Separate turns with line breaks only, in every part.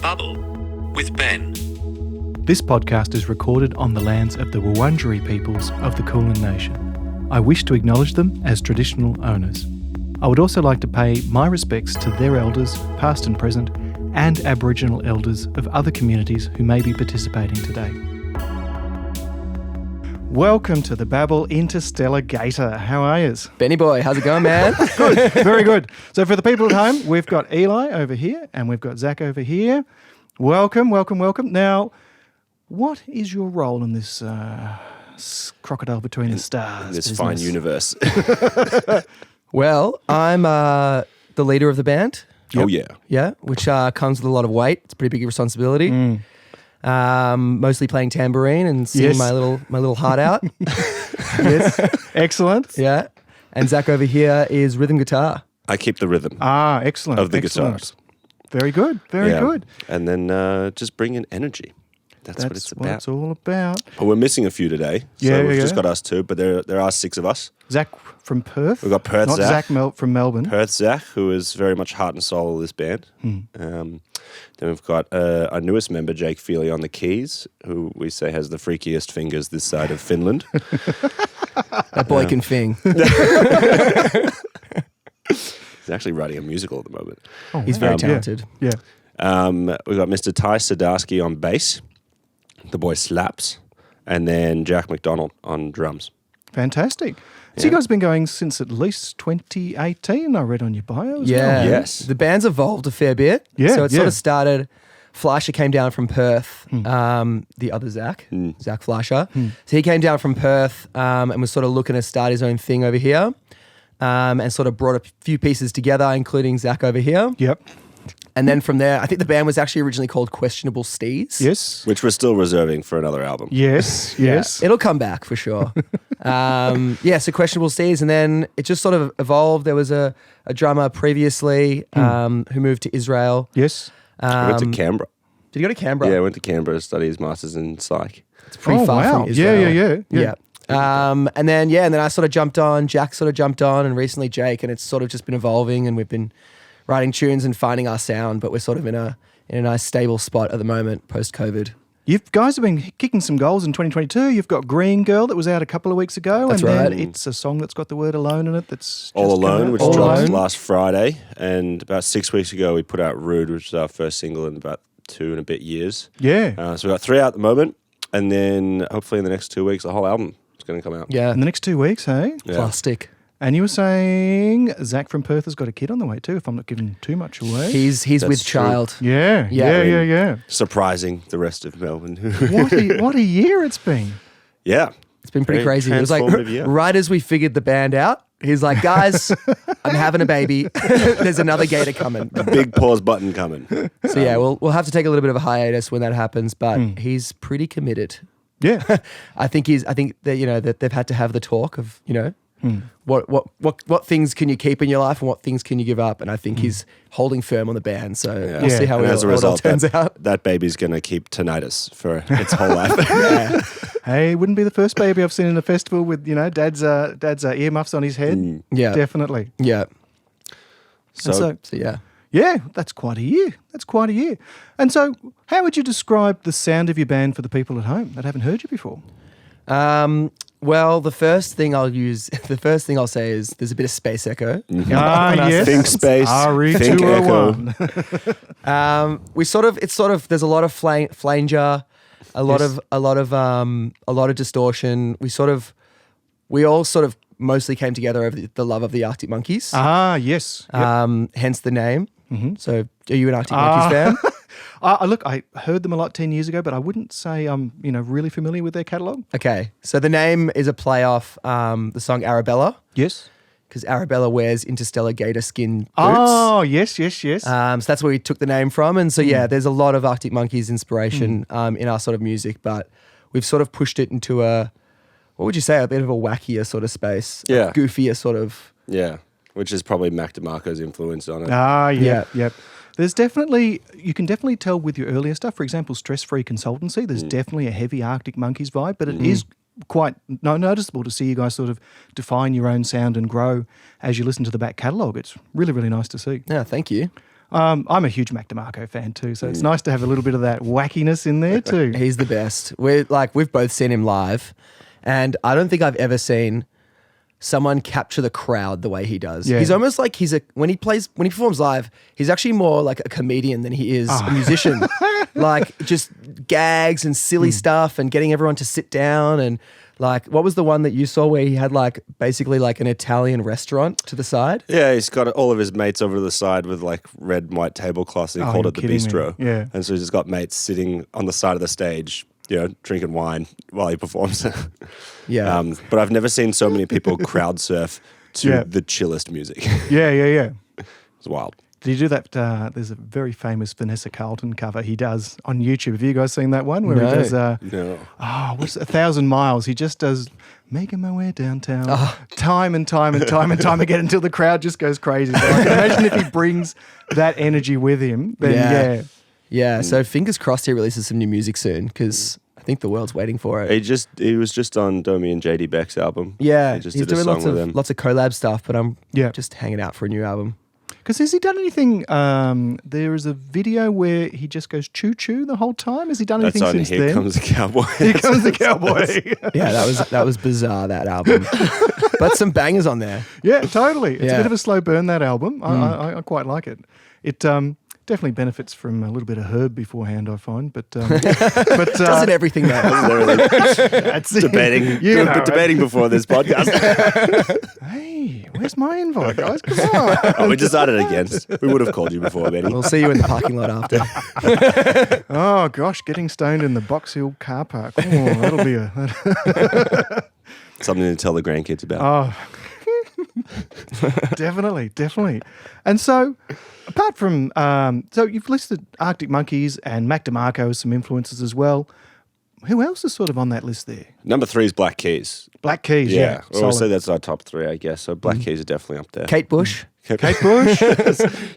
Babble with Ben.
This podcast is recorded on the lands of the Wurundjeri peoples of the Kulin Nation. I wish to acknowledge them as traditional owners. I would also like to pay my respects to their elders, past and present, and Aboriginal elders of other communities who may be participating today. Welcome to the Babble Interstellar Gator. How are yous?
Benny boy, how's it going, man?
Good, very good. So for the people at home, we've got Eli over here and we've got Zach over here. Welcome, welcome, welcome. Now, what is your role in this crocodile between the stars?
In this
business?
fine universe.
Well, I'm the leader of the band.
Oh, yeah.
Yeah, which comes with a lot of weight. It's a pretty big responsibility. Mostly playing tambourine and singing my little heart out.
Yes, excellent.
Yeah, and Zach over here is rhythm guitar.
I keep the rhythm
Excellent.
of the
excellent.
guitars.
Very good, very
Yeah.
good.
And then just bring in energy. That's what it's about.
What it's all about.
But we're missing a few today. So
Yeah,
we've
yeah.
just got us two, but there are six of us.
Zach from Perth.
We've got Perth
Not
Zach.
from Melbourne.
Perth Zach, who is very much heart and soul of this band. Then we've got our newest member, Jake Feely, on the keys, who we say has the freakiest fingers this side of Finland.
That boy can fing.
He's actually writing a musical at the moment.
Oh,
He's
wow.
very talented.
Yeah.
We've got Mr. Ty Sadarsky on bass. The boy slaps. And then Jack McDonald on drums.
Fantastic. So you guys have been going since at least 2018, I read on your bio as
Yeah.
well.
Yes.
The band's evolved a fair bit.
Yeah,
So it
yeah.
sort of started. Fleischer came down from Perth. The other Zach, Zach Fleischer. So he came down from Perth and was sort of looking to start his own thing over here. And sort of brought a few pieces together, including Zach over here.
Yep.
And then from there, I think the band was actually originally called Questionable Steez.
Yes.
Which we're still reserving for another album.
Yes. Yes.
It'll come back for sure. So Questionable Steez. And then it just sort of evolved. There was a drummer previously who moved to Israel.
Yes.
I went to Canberra.
Did you go to Canberra?
Yeah, I went to Canberra to study his master's in psych.
It's pretty far
wow.
from Israel.
Yeah.
And then I sort of jumped on, Jack sort of jumped on, and recently Jake, and it's sort of just been evolving, and we've been writing tunes and finding our sound, but we're sort of in a nice stable spot at the moment post-COVID.
You guys have been kicking some goals in 2022. You've got Green Girl that was out a couple of weeks ago.
That's
and
right.
then it's a song that's got the word alone in it. That's
All
just come
Alone,
out.
which
All
dropped
Alone.
last Friday. And about 6 weeks ago, we put out Rude, which is our first single in about 2 and a bit years.
Yeah.
So we've got 3 out at the moment. And then hopefully in the next 2 weeks, the whole album is going to come out.
Yeah.
In the next 2 weeks, hey?
Yeah.
Plastic.
And you were saying Zach from Perth has got a kid on the way too, if I'm not giving too much away.
He's
That's
with
true.
child.
Yeah.
Surprising the rest of Melbourne.
What a year it's been.
Yeah.
It's been pretty
Very
crazy. It was like
transformative year.
right as we figured the band out, he's like, guys, I'm having a baby. There's another gator coming.
Big pause button coming.
So yeah, we'll have to take a little bit of a hiatus when that happens, but he's pretty committed.
Yeah.
I think that that they've had to have the talk of what things can you keep in your life and what things can you give up, and I think he's holding firm on the band. So we'll see how
And
it
as a
all
result,
turns out.
that baby's going to keep tinnitus for its whole life.
Hey, wouldn't be the first baby I've seen in a festival with, dad's earmuffs on his head.
Yeah,
Definitely.
yeah.
So,
So yeah.
Yeah, that's quite a year. And so how would you describe the sound of your band for the people at home that haven't heard you before?
Well, the first thing I'll say is there's a bit of space echo.
Yes.
think space, think echo.
RE201.
There's a lot of flanger, a lot of distortion. We all sort of mostly came together over the love of the Arctic Monkeys.
Yes. Yep.
Hence the name. So, are you an Arctic Monkeys fan?
Look, I heard them a lot 10 years ago, but I wouldn't say I'm, really familiar with their catalogue.
Okay, so the name is a play off the song Arabella,
Yes.
because Arabella wears Interstellar Gator skin boots.
Oh, yes.
So that's where we took the name from. And so, there's a lot of Arctic Monkeys inspiration in our sort of music, but we've sort of pushed it into a bit of a wackier sort of space.
Yeah.
Goofier sort of.
Yeah, which is probably Mac DeMarco's influence on it.
Yep. There's you can definitely tell with your earlier stuff, for example, Stress Free Consultancy, there's definitely a heavy Arctic Monkeys vibe, but it is quite noticeable to see you guys sort of define your own sound and grow as you listen to the back catalogue. It's really, really nice to see.
Yeah, thank you.
I'm a huge Mac DeMarco fan too, so it's nice to have a little bit of that wackiness in there too.
He's the best. We've both seen him live, and I don't think I've ever seen someone capture the crowd the way he does.
Yeah.
He's almost like when he performs live, he's actually more like a comedian than he is a musician. Like just gags and silly stuff and getting everyone to sit down and like, what was the one that you saw where he had like basically like an Italian restaurant to the side?
Yeah, he's got all of his mates over to the side with like red and white tablecloths. He called
you're
it the
kidding me.
bistro.
Yeah.
And so he's just got mates sitting on the side of the stage, drinking wine while he performs.
Yeah.
But I've never seen so many people crowd surf to the chillest music.
Yeah.
It's wild.
Did you do that? There's a very famous Vanessa Carlton cover he does on YouTube. Have you guys seen that one where he does?
No.
What's 1,000 Miles? He just does making my way downtown, time and time again until the crowd just goes crazy. So I can imagine if he brings that energy with him, then
Yeah. So fingers crossed he releases some new music soon because I think the world's waiting for it.
He was just on Domi and JD Beck's album.
Yeah,
He just
he's
did a
doing
song with him.
lots of collab stuff, but I'm
Yeah.
just hanging out for a new album.
Because has he done anything? There is a video where he just goes choo choo the whole time. Has he done
That's
anything
on
since
Here
then?
Comes the Cowboy.
Here comes the cowboy.
Yeah, that was bizarre, that album. But some bangers on there.
Yeah, totally. It's a
Yeah.
bit of a slow burn, that album. I quite like it. It definitely benefits from a little bit of herb beforehand, I find. But
Doesn't everything though?
that's it.
debating
You know
debating before this podcast.
Hey, where's my invite, guys? Come on.
Oh, we decided against. We would have called you before, Benny.
We'll see you in the parking lot after.
Oh, gosh, getting stoned in the Box Hill car park. Oh, that'll be
Something to tell the grandkids about.
Oh, definitely. And so, apart from, so you've listed Arctic Monkeys and Mac DeMarco as some influences as well. Who else is sort of on that list there?
Number 3 is Black Keys.
Black Keys, yeah.
I would say
solid.
that's our top 3, I guess. So Black Keys are definitely up there.
Kate Bush.
Kate Bush,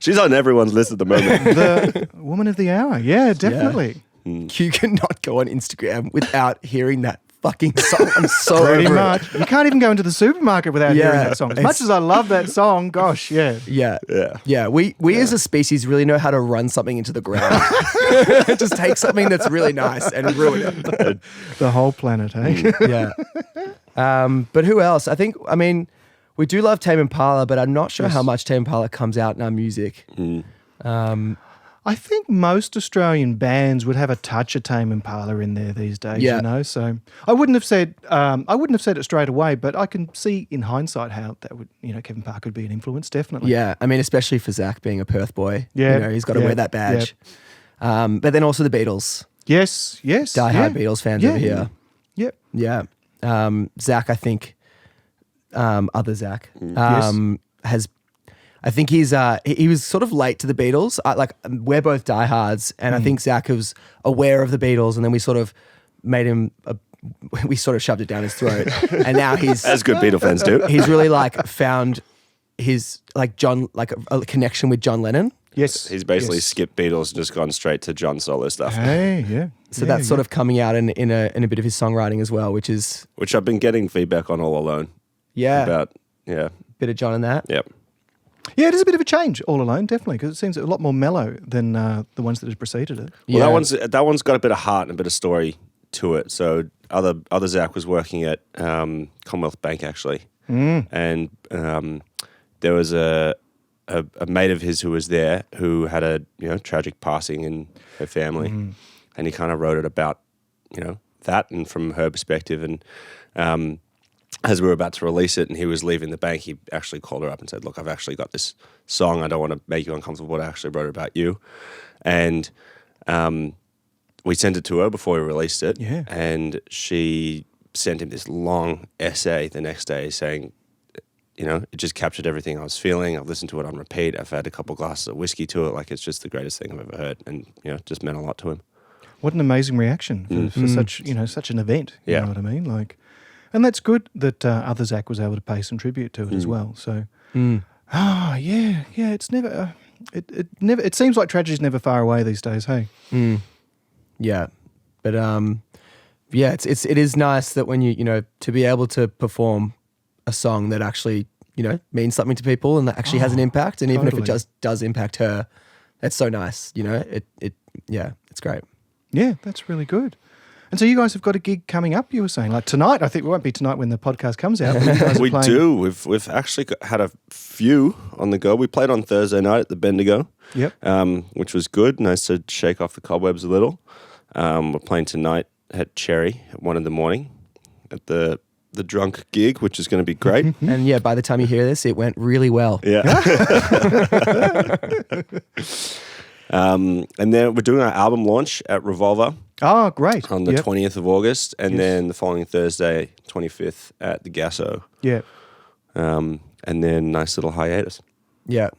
She's on everyone's list at the moment.
the woman of the hour. Yeah, definitely.
You cannot go on Instagram without hearing that fucking song. I'm so
Pretty
over it.
much. You can't even go into the supermarket without hearing that song. As much as I love that song, gosh, yeah.
Yeah. We as a species really know how to run something into the ground. Just take something that's really nice and ruin it.
The whole planet, hey?
Yeah. But who else? I mean, we do love Tame Impala, but I'm not sure how much Tame Impala comes out in our music.
I think most Australian bands would have a touch of Tame Impala in there these days,
Yeah.
you know. So I wouldn't have said it straight away, but I can see in hindsight how that would, Kevin Parker would be an influence, definitely.
Yeah, I mean, especially for Zach being a Perth boy.
Yeah,
he's got to
yeah,
wear that badge. But then also the Beatles.
Yes.
Die-hard Beatles fans over here.
Yep.
Yeah. Zach, I think, other Zach, has... I think he was sort of late to the Beatles. We're both diehards, and I think Zach was aware of the Beatles, and then we sort of made him. We sort of shoved it down his throat, and now he's
As good Beatle fans do.
He's really found his a connection with John Lennon.
Yes.
He's basically skipped Beatles and just gone straight to John solo stuff.
Hey, yeah.
So that's sort of coming out in a bit of his songwriting as well, which
I've been getting feedback on all alone.
about
Yeah.
bit of John in that.
Yep.
Yeah, it is a bit of a change, All Alone, definitely, because it seems a lot more mellow than the ones that have preceded it.
Well, that one's got a bit of heart and a bit of story to it. So other Zach was working at Commonwealth Bank actually, and there was a mate of his who was there who had a tragic passing in her family, and he kind of wrote it about that and from her perspective. And as we were about to release it and he was leaving the bank, he actually called her up and said, "Look, I've actually got this song. I don't want to make you uncomfortable, but I actually wrote it about you." And we sent it to her before we released it.
Yeah.
And she sent him this long essay the next day saying, it just captured everything I was feeling. I've listened to it on repeat. I've had a couple glasses of whiskey to it. Like, it's just the greatest thing I've ever heard. And, just meant a lot to him.
What an amazing reaction for such an event. You know what I mean? And that's good that other Zach was able to pay some tribute to it as well. So, it's never, it seems like tragedy's never far away these days. Hey,
Yeah, but it is nice that when you to be able to perform a song that actually means something to people and that actually has an impact, and even if it
totally.
just does impact her, it's so nice. You know, it's great.
Yeah, that's really good. And so you guys have got a gig coming up, you were saying, like tonight. I think it won't be tonight when the podcast comes out. But you guys are
We
playing.
do. We've actually had a few on the go. We played on Thursday night at the Bendigo, which was good. Nice to shake off the cobwebs a little. We're playing tonight at Cherry at 1 a.m. at the drunk gig, which is going to be great.
And yeah, by the time you hear this, it went really well.
Yeah. And then we're doing our album launch at Revolver
Oh, great.
on the 20th of August, and then the following Thursday, 25th, at the Gasso.
Yeah.
And then nice little hiatus,
Yeah.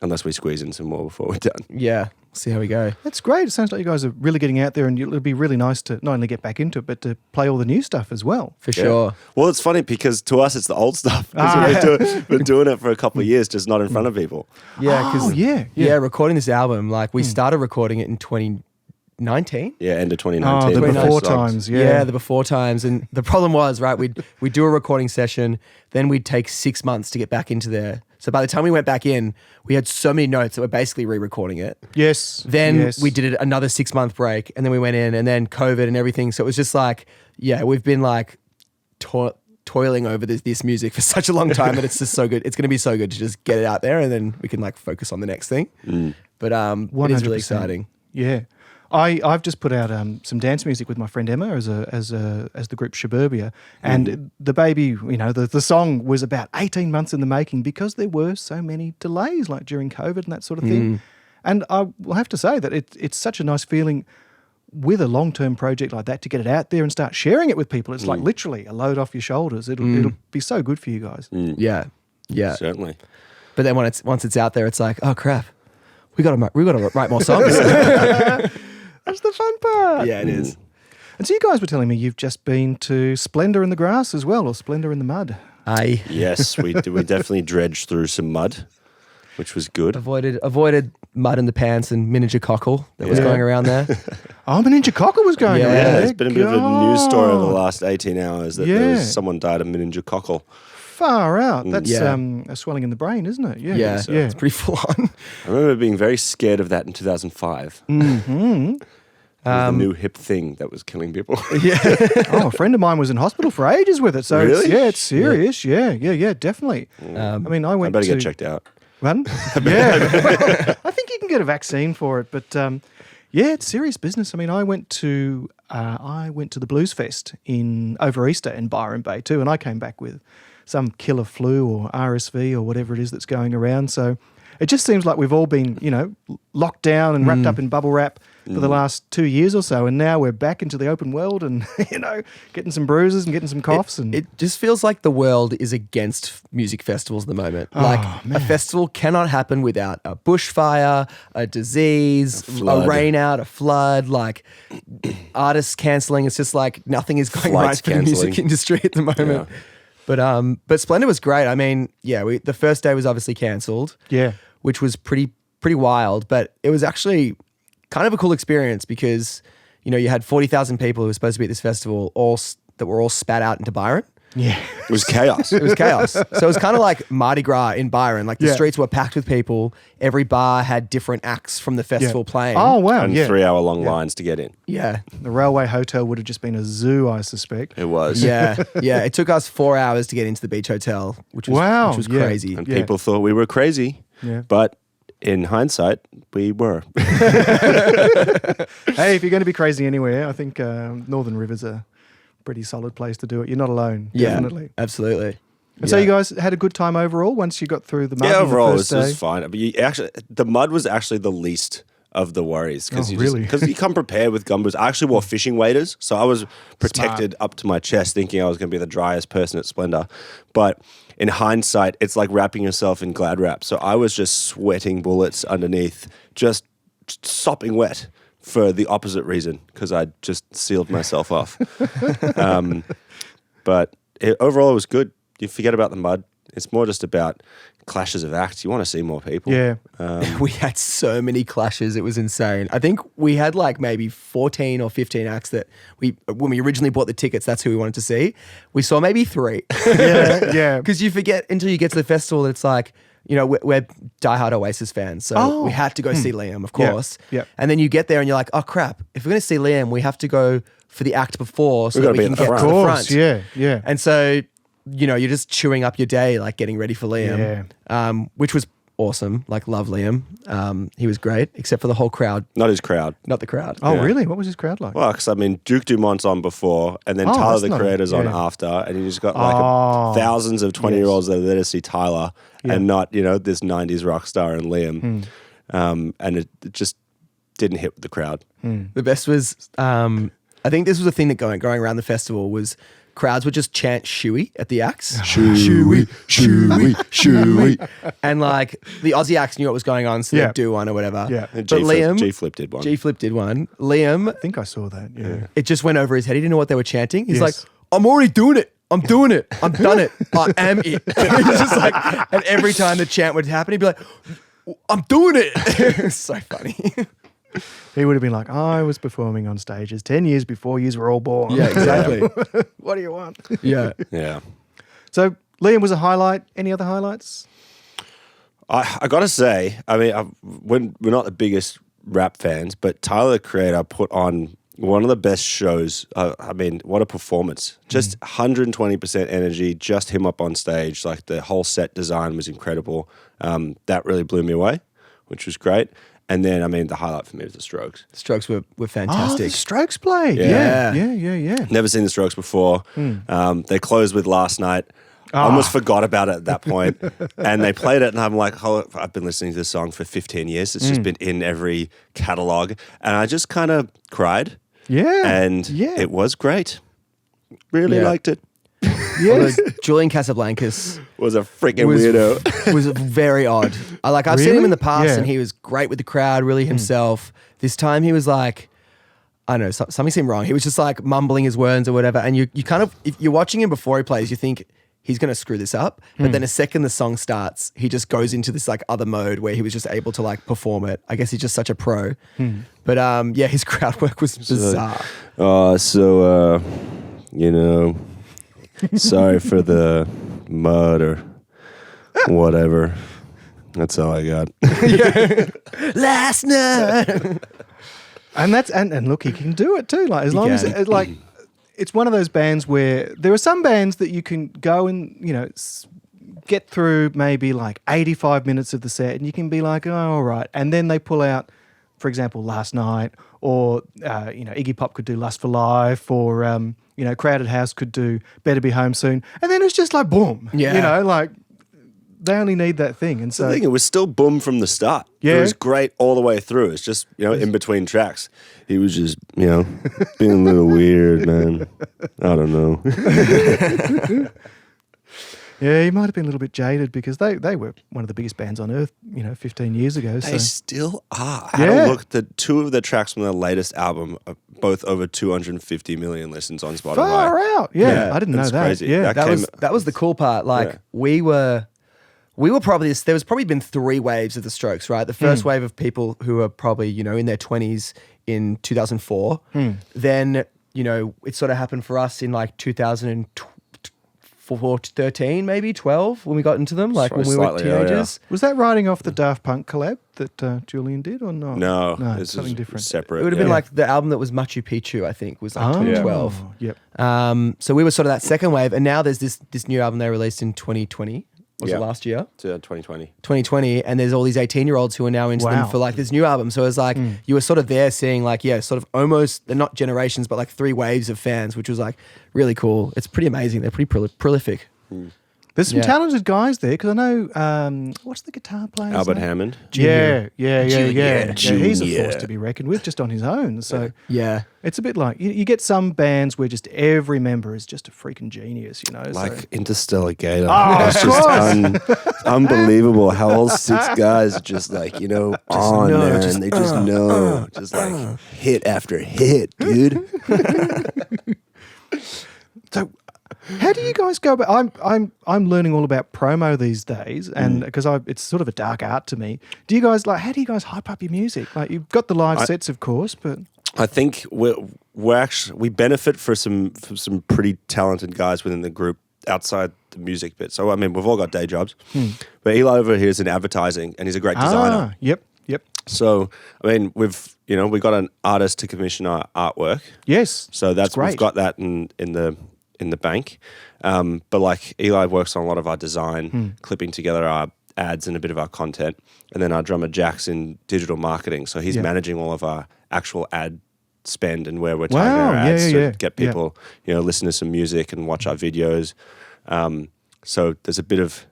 unless we squeeze in some more before we're done.
Yeah. See how we go.
That's great. It sounds like you guys are really getting out there, and it'll be really nice to not only get back into it, but to play all the new stuff as well.
For sure.
Well, it's funny because to us it's the old stuff. Because we've been doing it for a couple of years, just not in front of people.
Yeah.
Oh, yeah.
Recording this album, like we started recording it in 2019.
Yeah, end of
Oh,
2019.
the
29
before
songs.
times, yeah.
The before times. And the problem was, right, we'd do a recording session, then we'd take 6 months to get back into there. So by the time we went back in, we had so many notes that we're basically re-recording it.
Yes.
Then
yes.
we did another 6 month break, and then we went in, and then COVID and everything. So it was just like, we've been like toiling over this music for such a long time that it's just so good. It's going to be so good to just get it out there, and then we can like focus on the next thing. But it is really
100%.
exciting.
Yeah. I've just put out some dance music with my friend Emma as the group Suburbia, and the baby, you know, the song was about 18 months in the making because there were so many delays, like during COVID and that sort of thing. And I will have to say that it's such a nice feeling with a long-term project like that to get it out there and start sharing it with people. It's like literally a load off your shoulders. It'll be so good for you guys.
Yeah.
Certainly.
But then once it's out there, it's like, oh crap, we got to write more songs.
That's the fun part.
Yeah, it is.
And so you guys were telling me you've just been to Splendour in the Grass as well, or Splendour in the Mud.
Yes, we definitely dredged through some mud, which was good.
Avoided mud in the pants and miniature cockle that was going around there.
Oh, Meningococcus was going
Yeah.
around.
Yeah,
there.
there's been a bit of a news story over the
God.
last 18 hours that
Yeah.
someone died of meningococcal.
Far out. That's
Yeah.
a swelling in the brain, isn't it? Yeah.
Yeah,
Yeah.
it's pretty full on.
I remember being very scared of that in 2005. It was the new hip thing that was killing people.
Oh, a friend of mine was in hospital for ages with it. So
Really?
it's serious. Yeah, definitely. I mean, I
I
went
better
to
get checked out.
Pardon? Yeah. I think you can get a vaccine for it, but yeah, it's serious business. I mean, I went to the Blues Fest over Easter in Byron Bay too, and I came back with some killer flu or RSV or whatever it is that's going around. So it just seems like we've all been, you know, locked down and wrapped up in bubble wrap for the last 2 years or so, and now we're back into the open world and, you know, getting some bruises and getting some coughs.
It just feels like the world is against music festivals at the moment. Like a festival cannot happen without a bushfire, a disease, a rain out, a flood, like artists cancelling. It's just like nothing is going
Flights
right for the music
cancelling.
industry at the moment. But Splendour was great. I mean, the first day was obviously cancelled.
Yeah.
Which was pretty wild, but it was actually kind of a cool experience because, you know, you had 40,000 people who were supposed to be at this festival that were all spat out into Byron.
Yeah.
It was chaos.
It was chaos. So it was kind of like Mardi Gras in Byron. Like the
Yeah.
streets were packed with people. Every bar had different acts from the festival playing.
Oh, wow.
and
yeah.
3-hour-long lines to get in.
Yeah.
The Railway Hotel would have just been a zoo, I suspect.
It was.
Yeah. Yeah. It took us 4 hours to get into the beach hotel, which was,
Wow,
which was
yeah.
crazy.
And
Yeah.
people thought we were crazy.
Yeah.
But in hindsight, we were.
Hey, if you're going to be crazy anywhere, I think Northern River's a pretty solid place to do it. You're not alone,
Yeah.
definitely.
Absolutely.
And so you guys had a good time overall once you got through the mud
Yeah,
on
overall,
the
it
first
was
day?
fine. But the mud was actually the least of the worries.
Oh, really?
Because you come prepared with gumboots. I actually wore fishing waders, so I was protected up to my chest, thinking I was going to be the driest person at Splendour. But in hindsight, it's like wrapping yourself in Glad wrap. So I was just sweating bullets underneath, just sopping wet for the opposite reason, because I just sealed myself off. But overall, it was good. You forget about the mud. It's more just about clashes of acts. You want to see more people.
Yeah.
We had so many clashes. It was insane. I think we had like maybe 14 or 15 acts that when we originally bought the tickets, that's who we wanted to see. We saw maybe 3.
Yeah.
Because you forget until you get to the festival that it's like, you know, we're diehard Oasis fans, so we had to go see Liam, of course.
Yep.
And then you get there and you're like, oh crap, if we're going to see Liam, we have to go for the act before so that we can get to the front.
Yeah.
And so, you know, you're just chewing up your day, like getting ready for Liam, which was awesome. Like, love Liam. He was great, except for the whole crowd.
Not his crowd.
Not the crowd.
Oh, really? What was his crowd like?
Well, because I mean, Duke Dumont's on before, and then Tyler the Creator's on after, and you just got like thousands of 20-year-olds that are there to see Tyler, and not, you know, this 90s rock star and Liam. And it just didn't hit with the crowd.
The best was, I think this was a thing that going around the festival was crowds would just chant "Shoey" at the acts.
Shoey, shoey, shoey.
And like the Aussie acts knew what was going on, so they'd do one or whatever.
Yeah.
But Liam,
G-Flip did one.
G-Flip did one. Liam,
I think I saw that. Yeah.
it just went over his head. He didn't know what they were chanting. He's like, I'm already doing it. I'm doing it. I'm done it. I am it. He's just like, and every time the chant would happen, he'd be like, I'm doing it. It's so funny.
He would have been like, I was performing on stages 10 years before you were all born.
Yeah, exactly.
What do you want?
Yeah.
Yeah.
So Liam was a highlight. Any other highlights?
I got to say, I mean, we're not the biggest rap fans, but Tyler the Creator put on one of the best shows. I mean, what a performance. Just 120% energy, just him up on stage. Like, the whole set design was incredible. That really blew me away, which was great. And then, I mean, the highlight for me was the Strokes.
The Strokes were
Oh,
fantastic.
the Strokes play.
Yeah.
Yeah.
Never seen the Strokes before. They closed with Last Night. I almost forgot about it at that point. And they played it, and I'm like, oh, I've been listening to this song for 15 years. It's just been in every catalog. And I just kind of cried.
Yeah.
And it was great. Really liked it.
Yes. Julian Casablancas
Was a freaking weirdo.
was very odd. I've seen him in the past and he was great with the crowd, really himself. This time he was like, I don't know, something seemed wrong. He was just like mumbling his words or whatever. And you kind of, if you're watching him before he plays, you think he's going to screw this up. But then a second the song starts, he just goes into this like other mode where he was just able to like perform it. I guess he's just such a pro. But his crowd work was bizarre.
You know, sorry for the mud or whatever. That's all I got.
Last night.
And that's and look, he can do it too. Like, as long as it's one of those bands where there are some bands that you can go and, you know, get through maybe like 85 minutes of the set and you can be like, oh, all right. And then they pull out, for example, Last Night, or, Iggy Pop could do Lust for Life, or, Crowded House could do Better Be Home Soon. And then it's just like, boom.
Yeah.
You know, like, they only need that thing. And so
I think it was still boom from the start.
Yeah.
It was great all the way through. It's just, in between tracks, he was just, being a little weird, man. I don't know.
yeah, he might have been a little bit jaded because they were one of the biggest bands on earth, 15 years ago.
They
So
still are. I had a look. The two of the tracks from their latest album are both over 250 million listens on Spotify.
far out. Yeah, I didn't know
that's
that.
crazy.
Yeah,
That was the cool part. Like we were probably there was probably been 3 waves of the Strokes, right? The first wave of people who are probably, in their 20s in 2004. Then, it sort of happened for us in like 2013, maybe 12, when we got into them, like
Sorry,
when we were
slightly
teenagers.
Was that riding off the Daft Punk collab that Julian did, or not?
No,
no,
this
something
is
different.
separate.
It would have been like the album that was Machu Picchu, I think, was like 2012.
Yep.
So we were sort of that second wave, and now there's this new album they released in 2020. Was it last year?
2020.
2020, and there's all these 18-year-olds who are now into them for like this new album. So it's like you were sort of there seeing like, sort of almost, they're not generations, but like 3 waves of fans, which was like really cool. It's pretty amazing. They're pretty prolific.
There's some talented guys there, because I know, what's the guitar player?
Albert Hammond.
Yeah.
Junior.
He's a force to be reckoned with just on his own. So
Yeah.
it's a bit like, you get some bands where just every member is just a freaking genius,
Like
so.
Interstellar Gator.
Oh,
it's
of
just unbelievable how all 6 guys are just like, on
know,
there,
just,
and they just know. Just like hit after hit, dude.
So how do you guys go about? I'm learning all about promo these days, and because it's sort of a dark art to me. Do you guys how do you guys hype up your music? Like, you've got the live sets, of course, but
I think we benefit from some pretty talented guys within the group outside the music bit. So I mean, we've all got day jobs, but Eli over here is in advertising, and he's a great designer.
Yep.
So I mean, we've got an artist to commission our artwork.
Yes.
So that's
great.
we've got that in the bank. But like Eli works on a lot of our design, clipping together our ads and a bit of our content, and then our drummer Jack's in digital marketing. So he's managing all of our actual ad spend and where we're targeting our ads to get people, listen to some music and watch our videos. So there's a bit of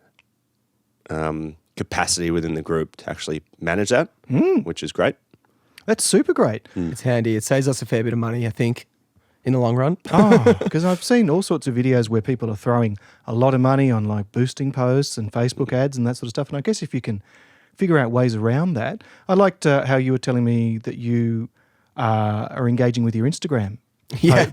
capacity within the group to actually manage that, which is great.
That's super great.
It's handy. It saves us a fair bit of money, I think, in the long run.
Because I've seen all sorts of videos where people are throwing a lot of money on like boosting posts and Facebook ads and that sort of stuff. And I guess if you can figure out ways around that, I liked how you were telling me that you are engaging with your Instagram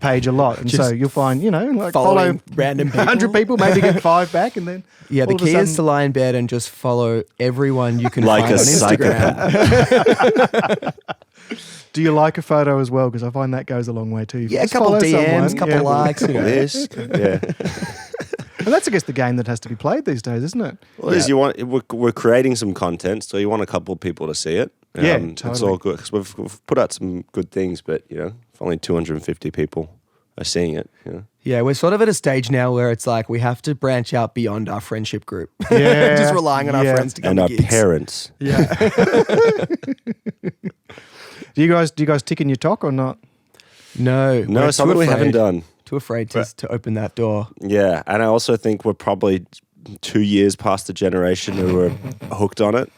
page a lot. And so you'll find, like follow
random people.
100 people, maybe get 5 back and then...
Yeah, the key is to lie in bed and just follow everyone you can
Like
find
a
on Instagram.
Do you like a photo as well? Because I find that goes a long way too.
Yeah, a couple DMs, couple likes.
This, yeah.
And that's, I guess, the game that has to be played these days, isn't it?
Well, we're creating some content, so you want a couple of people to see it.
Totally.
It's all good because we've put out some good things, but if only 250 people are seeing it.
Yeah, we're sort of at a stage now where it's like we have to branch out beyond our friendship group.
Yeah,
just relying on our friends to come
And
to
our
gigs.
parents.
Yeah. Do you guys tick in your talk or not?
No, we're
something we haven't done.
Too afraid to open that door.
Yeah, and I also think we're probably 2 years past the generation who are hooked on it.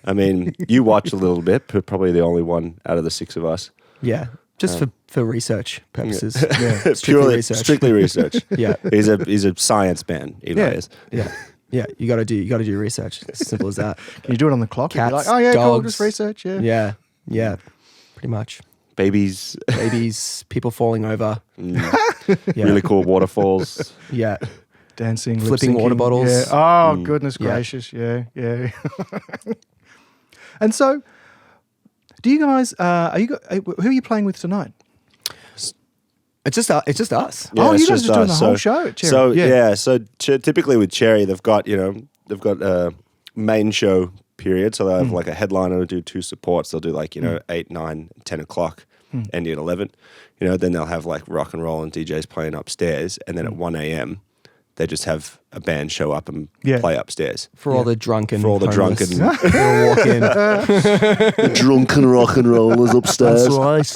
I mean, you watch a little bit, but probably the only one out of the 6 of us.
Yeah, just for research purposes.
Yeah.
Strictly research.
Yeah,
He's a science man. Eli is.
yeah. You got to do research. It's as simple as that.
Can you do it on the clock?
Cats,
You're like, oh yeah, cool,
dogs.
just research. Yeah.
Yeah, pretty much.
Babies,
People falling over. Yeah.
really cool waterfalls.
Yeah.
Dancing,
Flipping
lip-syncing.
water bottles.
Yeah. Oh, goodness
Yeah.
gracious. Yeah. And so, do you guys, who are you playing with tonight?
It's just us.
Yeah,
oh,
it's
you guys are
just
just doing the
us.
whole show at Cherry.
So typically with Cherry, they've got a main show period. So they'll have like a headliner, they'll do 2 supports. They'll do like 8, 9, 10 o'clock, ending at 11. Then they'll have like rock and roll and DJs playing upstairs, and then at 1 a.m. they just have a band show up and play upstairs
For all the drunken homeless.
drunken
They'll walk in.
drunken rock and rollers upstairs.
right.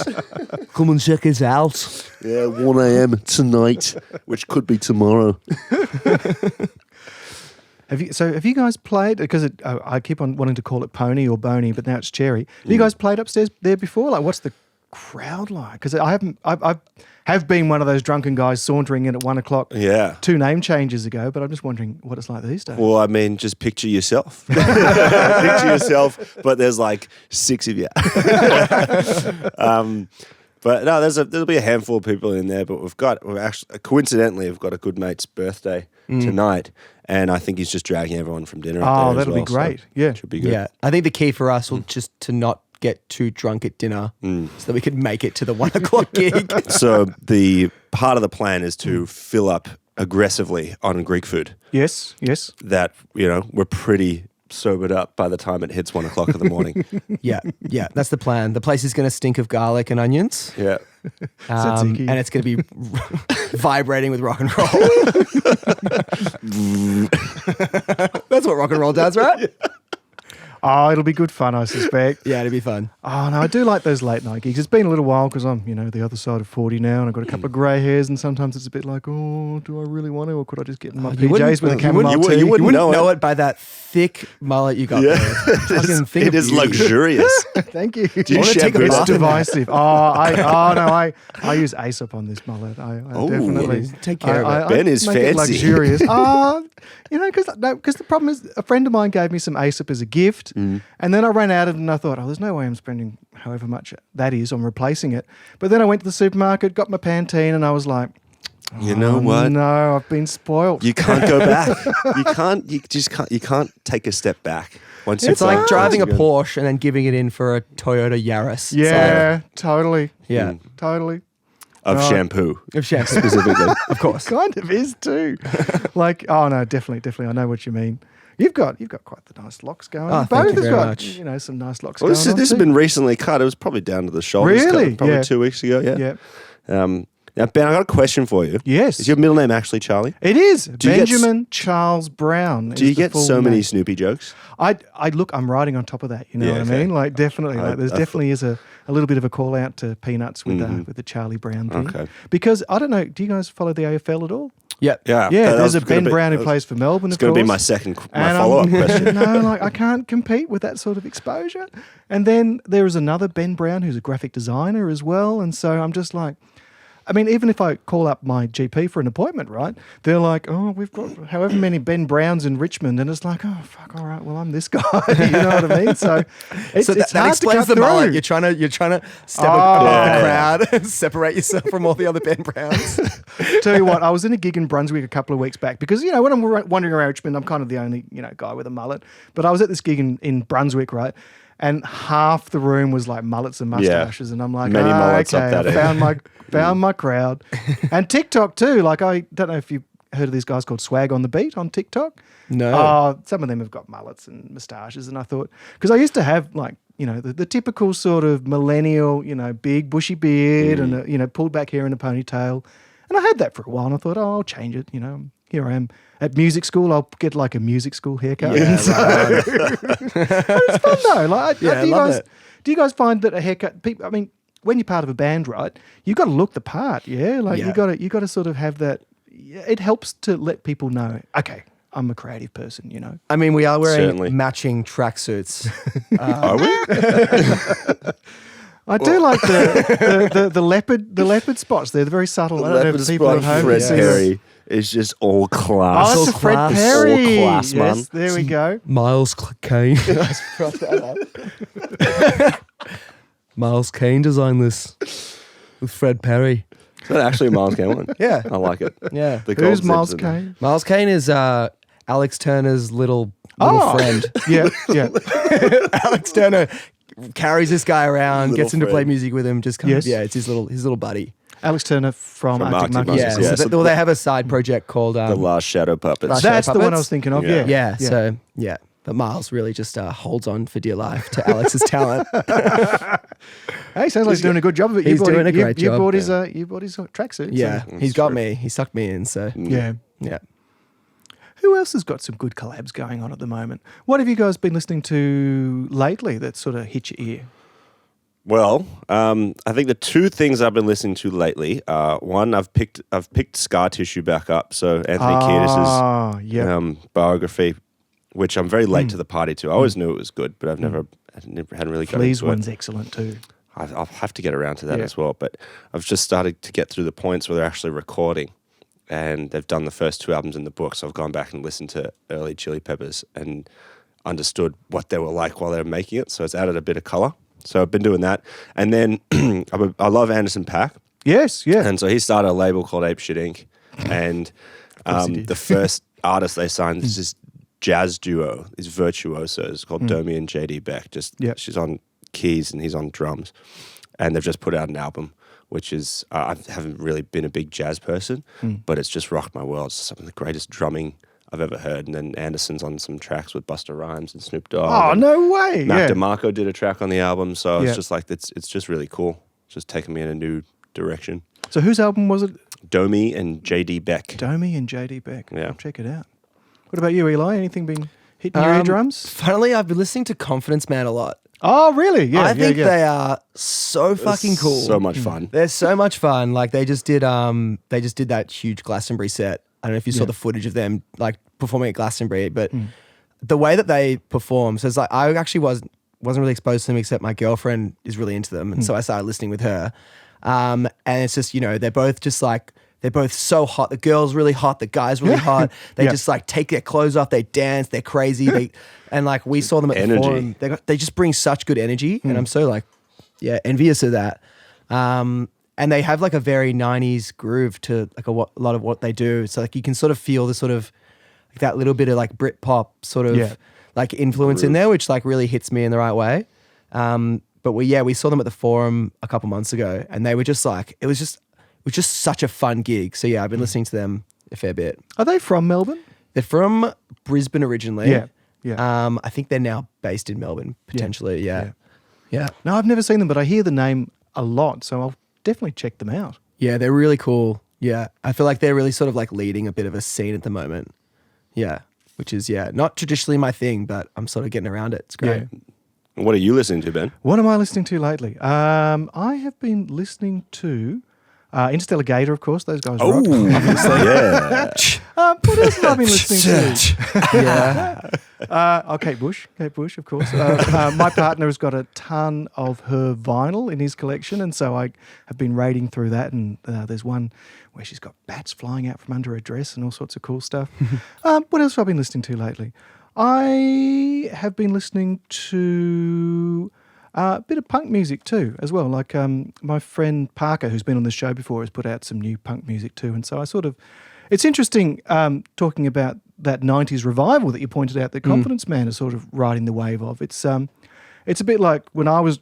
Come and check us out.
Yeah, 1 a.m. tonight, which could be tomorrow.
Have you guys played, because I keep on wanting to call it Pony or Boney, but now it's Cherry. Have you guys played upstairs there before? Like, what's the crowd like? Because I have been one of those drunken guys sauntering in at 1 o'clock.
Yeah.
2 name changes ago, but I'm just wondering what it's like these days.
Well, I mean, just picture yourself. Picture yourself, but there's like 6 of you. But no, there'll be a handful of people in there. But we've actually coincidentally we've got a good mate's birthday tonight, and I think he's just dragging everyone from dinner.
Oh,
there
that'll be great. Yeah,
should be good.
Yeah, I think the key for us will just to not get too drunk at dinner so that we could make it to the 1 o'clock gig.
So the part of the plan is to fill up aggressively on Greek food.
Yes.
That we're pretty sobered up by the time it hits 1 o'clock in the morning.
Yeah, that's the plan. The place is going to stink of garlic and onions.
Yeah.
Tzatziki.
And it's going to be vibrating with rock and roll. That's what rock and roll does, right?
Oh, it'll be good fun, I suspect.
Yeah, it'll be fun.
Oh, no, I do like those late night gigs. It's been a little while because I'm, the other side of 40 now, and I've got a couple of grey hairs, and sometimes it's a bit like, oh, do I really want to, or could I just get in my PJs with a chamomile tea?
You wouldn't know it by that thick mullet you got there.
It is luxurious.
Thank you.
Do you shave
It's
off?
divisive. I use Aesop on this mullet. I definitely
take care of it.
Ben is
make it
fancy.
luxurious. Because the problem is a friend of mine gave me some Aesop as a gift, and then I ran out of it, and I thought, there's no way I'm spending however much that is on replacing it. But then I went to the supermarket, got my Pantene, and I was like,
you know what?
No, I've been spoiled.
You can't go back. You can't take a step back. Once
It's like driving a Porsche and then giving it in for a Toyota Yaris.
Yeah, totally.
Yeah.
Totally.
of shampoo.
Of shampoo.
Specifically.
Of course.
Kind of is too. Like, oh no, definitely. I know what you mean. You've got quite the nice locks going.
Oh,
Both
thank you
has
very
got
much.
some nice locks
Well,
going.
this
on
has
too.
been recently cut. It was probably down to the shoulders.
Really?
Probably
Yeah.
2 weeks ago. Yeah.
Yeah.
Now, Ben, I got a question for you.
Yes.
Is your middle name actually Charlie?
It is
you get
Benjamin Charles Brown.
Do you get so many Snoopy jokes?
I look. I'm riding on top of that. You know
Yeah,
what
okay.
I mean? Like definitely.
I
There's definitely is a little bit of a call out to Peanuts with the Charlie Brown thing.
Okay.
Because I don't know. Do you guys follow the AFL at all?
Yep.
Yeah.
Yeah.
that
There's
was
a Ben
gonna be-
Brown who
that was-
plays for Melbourne.
It's
Of
going to be
course.
my
And
follow-up question.
No, like I can't compete with that sort of exposure. And then there is another Ben Brown who's a graphic designer as well. And so I'm just like, I mean, even if I call up my GP for an appointment, right? They're like, oh, we've got however many Ben Browns in Richmond. And it's like, oh, fuck, all right, well, I'm this guy. You know what I mean? So it's
that
hard
explains
to
the
cut
mullet.
through.
You're trying to step
Oh.
above
Yeah.
the crowd and separate yourself from all the other Ben Browns.
Tell you what, I was in a gig in Brunswick a couple of weeks back because, when I'm wandering around Richmond, I'm kind of the only, guy with a mullet. But I was at this gig in Brunswick, right? And half the room was like mullets and mustaches. And I'm like,
Many mullets
okay,
up that
I
end.
found my crowd. And TikTok too. Like, I don't know if you've heard of these guys called Swag on the Beat on TikTok.
No.
Some of them have got mullets and moustaches. And I thought, because I used to have like, the typical sort of millennial, big bushy beard and, pulled back hair and a ponytail. And I had that for a while and I thought, oh, I'll change it. Here I am at music school. I'll get like a music school haircut.
Yeah, right.
It's fun though. Like,
Yeah, I love it.
do you guys find that a haircut, people, I mean, when you're part of a band, right, you got to look the part. Yeah. Like
Yeah.
you got to sort of have that. It helps to let people know, okay, I'm a creative person,
I mean, we are wearing
Certainly.
matching tracksuits.
Are we?
I do like the leopard spots. They're very subtle. I don't know if people at home
Fred
can see
Perry is just all class.
Oh,
All
it's a Fred
class.
Perry.
All class, man.
Yes, there we go.
Miles Kane. Miles Kane designed this with Fred Perry.
Is that actually a Miles Kane one?
Yeah.
I like it.
Yeah.
The
Who's
gold
Miles
zips in there.
Kane?
Miles Kane is Alex Turner's little
Oh.
friend.
Yeah, yeah.
Alex Turner carries this guy around,
Little
gets him to play
friend.
music with him. Just kind
Yes.
of, it's his little buddy.
Alex Turner from Arctic
Arctic
Monkeys.
Monkeys,
Yeah.
yeah.
So they have a side project called
The Last Shadow Puppets.
Last
That's the one I
Puppets?
was thinking of.
Yeah.
Yeah.
Yeah. So yeah. But Miles really just holds on for dear life to Alex's talent.
Hey, sounds like he's doing a good job of it.
He's doing a great
You
job.
bought his tracksuit.
Yeah.
So.
He's got me. He sucked me in. So
Yeah.
yeah.
Who else has got some good collabs going on at the moment? What have you guys been listening to lately that sort of hit your ear?
Well, I think the two things I've been listening to lately are one, I've picked Scar Tissue back up. So Anthony Kiedis'
yeah.
biography, which I'm very late to the party to. I always knew it was good, but I hadn't really got
Flea's
into
one's
it.
excellent too.
I'll have to get around to that
Yeah.
as well. But I've just started to get through the points where they're actually recording, and they've done the first two albums in the book. So I've gone back and listened to early Chili Peppers and understood what they were like while they were making it. So it's added a bit of color. So I've been doing that. And then I love Anderson .Paak.
Yes, yeah.
And so he started a label called Ape Shit Inc. And
course he did.
the first artist they signed is this jazz duo, these virtuosos called Domi and JD Beck.
Yep.
She's on keys and he's on drums. And they've just put out an album, which is, I haven't really been a big jazz person, but it's just rocked my world. It's some of the greatest drumming I've ever heard. And then Anderson's on some tracks with Busta Rhymes and Snoop Dogg.
Oh,
and
no way.
Mac
Yeah.
DeMarco did a track on the album. So
Yeah.
it's just like, it's just really cool. It's just taking me in a new direction.
So whose album was it?
Domi and JD Beck.
Domi and JD Beck.
Yeah.
I'll check it out. What about you, Eli? Anything been hitting your eardrums?
Funnily, I've been listening to Confidence Man a lot.
Oh, really? Yeah.
I think
yeah.
they are so fucking cool.
So much fun.
They're so much fun. Like they just did that huge Glastonbury set. I don't know if you saw the footage of them like performing at Glastonbury, but the way that they perform, so it's like I actually wasn't really exposed to them except my girlfriend is really into them, and so I started listening with her. And it's just, they're both just like, they're both so hot. The girl's really hot, the guy's really hot. They just like take their clothes off, they dance, they're crazy. And like we saw them at the
Energy.
Forum. They just bring such good energy, and I'm so like, envious of that. And they have like a very 90s groove to like a lot of what they do. So like you can sort of feel the sort of like that little bit of like Britpop sort of like influence in there, which like really hits me in the right way. But we saw them at the Forum a couple months ago, and they were just like, it was just such a fun gig. So yeah, I've been listening to them a fair bit.
Are they from Melbourne?
They're from Brisbane originally.
Yeah.
I think they're now based in Melbourne potentially. Yeah.
No, I've never seen them, but I hear the name a lot, so I'll definitely check them out.
Yeah, they're really cool. Yeah, I feel like they're really sort of like leading a bit of a scene at the moment. Yeah, which is not traditionally my thing, but I'm sort of getting around it. It's great.
Yeah.
What are you listening to, Ben?
What am I listening to lately? I have been listening to Interstellar Gator, of course. Those guys rock.
Obviously, yeah.
What else have I been listening to?
Yeah.
Kate Bush, of course. My partner has got a ton of her vinyl in his collection, and so I have been raiding through that, and there's one where she's got bats flying out from under her dress and all sorts of cool stuff. What else have I been listening to lately? I have been listening to a bit of punk music too, as well. Like my friend Parker, who's been on the show before, has put out some new punk music too. And so I sort of, it's interesting talking about that 90s revival that you pointed out that Confidence Man is sort of riding the wave of. It's a bit like when I was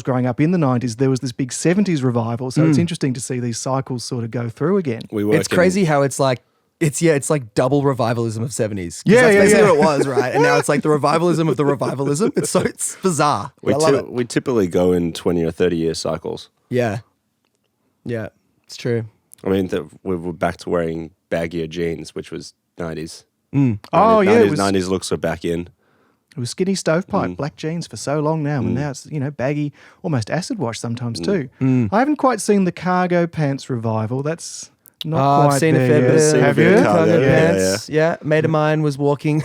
growing up in the 90s, there was this big 70s revival. So it's interesting to see these cycles sort of go through again.
It's crazy how it's like, it's like double revivalism of 70s.
Yeah,
that's basically
yeah.
what it was, right? And now it's like the revivalism of the revivalism. It's bizarre. I love it.
We typically go in 20 or 30 year cycles.
Yeah. Yeah, it's true.
I mean, we're back to wearing baggier jeans, which was 90s.
Oh, yeah.
90s looks are back in.
It was skinny stovepipe, black jeans for so long now, and now it's, baggy, almost acid wash sometimes too. I haven't quite seen the cargo pants revival. That's not quite
I've seen a
there
fair
yet.
bit.
Have you?
Cargo
Yeah,
pants. Yeah. A mate of mine was walking.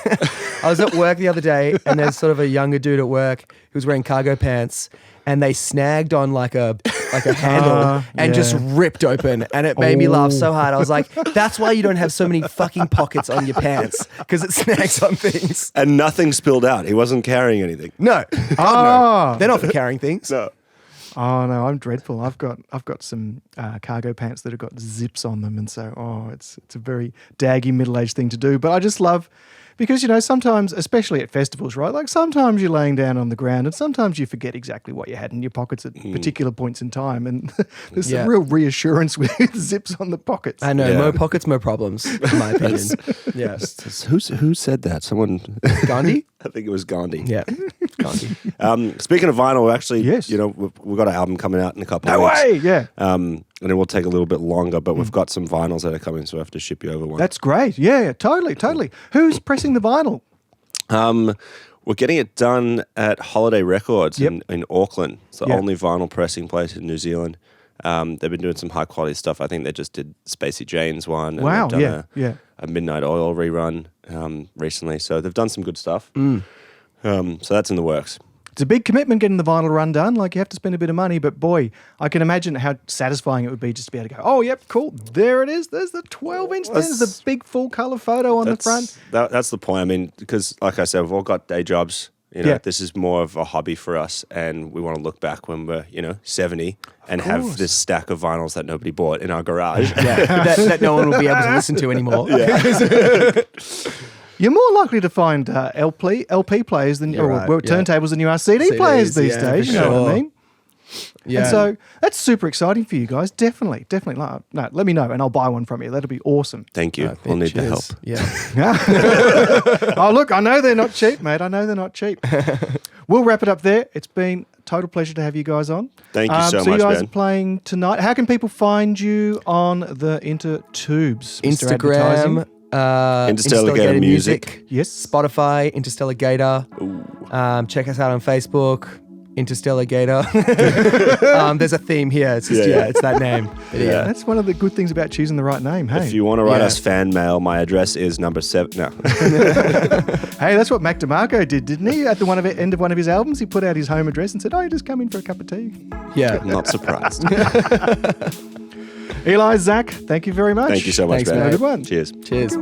I was at work the other day, and there's sort of a younger dude at work who was wearing cargo pants, and they snagged on like a handle and just ripped open, and it made me laugh so hard. I was like, that's why you don't have so many fucking pockets on your pants, because it snags on things.
And nothing spilled out. He wasn't carrying anything.
No. No. They're not for carrying things.
No.
Oh no, I'm dreadful. I've got some cargo pants that have got zips on them, and so it's a very daggy middle-aged thing to do. But I just love, because sometimes, especially at festivals, right? Like sometimes you're laying down on the ground, and sometimes you forget exactly what you had in your pockets at particular points in time, and there's some real reassurance with zips on the pockets.
I know, more pockets, more problems, in my opinion. Yeah.
Who said that? Someone.
Gandhi?
I think it was Gandhi.
Yeah. Gandhi.
Speaking of vinyl, actually,
Yes.
we've got an album coming out in a couple of
No
weeks.
way, yeah.
And it will take a little bit longer, but we've got some vinyls that are coming, so I have to ship you over one.
That's great. Yeah, totally. Who's pressing the vinyl?
We're getting it done at Holiday Records
Yep.
in Auckland. It's the
Yep.
only vinyl pressing place in New Zealand. They've been doing some high quality stuff. I think they just did Spacey Jane's one. And
Wow,
they've done
yeah.
a Midnight Oil rerun recently. So they've done some good stuff. So that's in the works.
It's a big commitment getting the vinyl run done. Like, you have to spend a bit of money, but boy, I can imagine how satisfying it would be just to be able to go, oh, yep, cool, there it is. There's the 12-inch. There's the big full colour photo on the front.
That's the point. I mean, because like I said, we've all got day jobs.
Yeah.
This is more of a hobby for us, and we want to look back when we're 70 and have this stack of vinyls that nobody bought in our garage.
that no one will be able to listen to anymore.
You're more likely to find LP players than turntables than you are CD players these days. You know what I mean?
Yeah.
And so that's super exciting for you guys. Definitely. No, let me know and I'll buy one from you. That'll be awesome.
Thank you. We'll need the help.
Yeah.
Oh, look, I know they're not cheap, mate. I know they're not cheap. We'll wrap it up there. It's been a total pleasure to have you guys on.
Thank you so
So
much,
you guys
Ben.
are playing tonight. How can people find you on the Intertubes? Mr.
Instagram,
Advertising?
Interstellar Gator Music.
Yes.
Spotify, Interstellar Gator. Check us out on Facebook, Interstellar Gator. There's a theme here. It's just, it's that name. But yeah.
That's one of the good things about choosing the right name. Hey,
If you want to write us fan mail, my address is number 7. No.
hey, that's what Mac DeMarco did, didn't he? At the end of one of his albums, he put out his home address and said, "Oh, just come in for a cup of tea."
Yeah.
I'm not surprised.
Eli, Zach, thank you very much.
Thank you so much,
Thanks,
Ben.
mate.
Have a good one.
Cheers.
Cheers.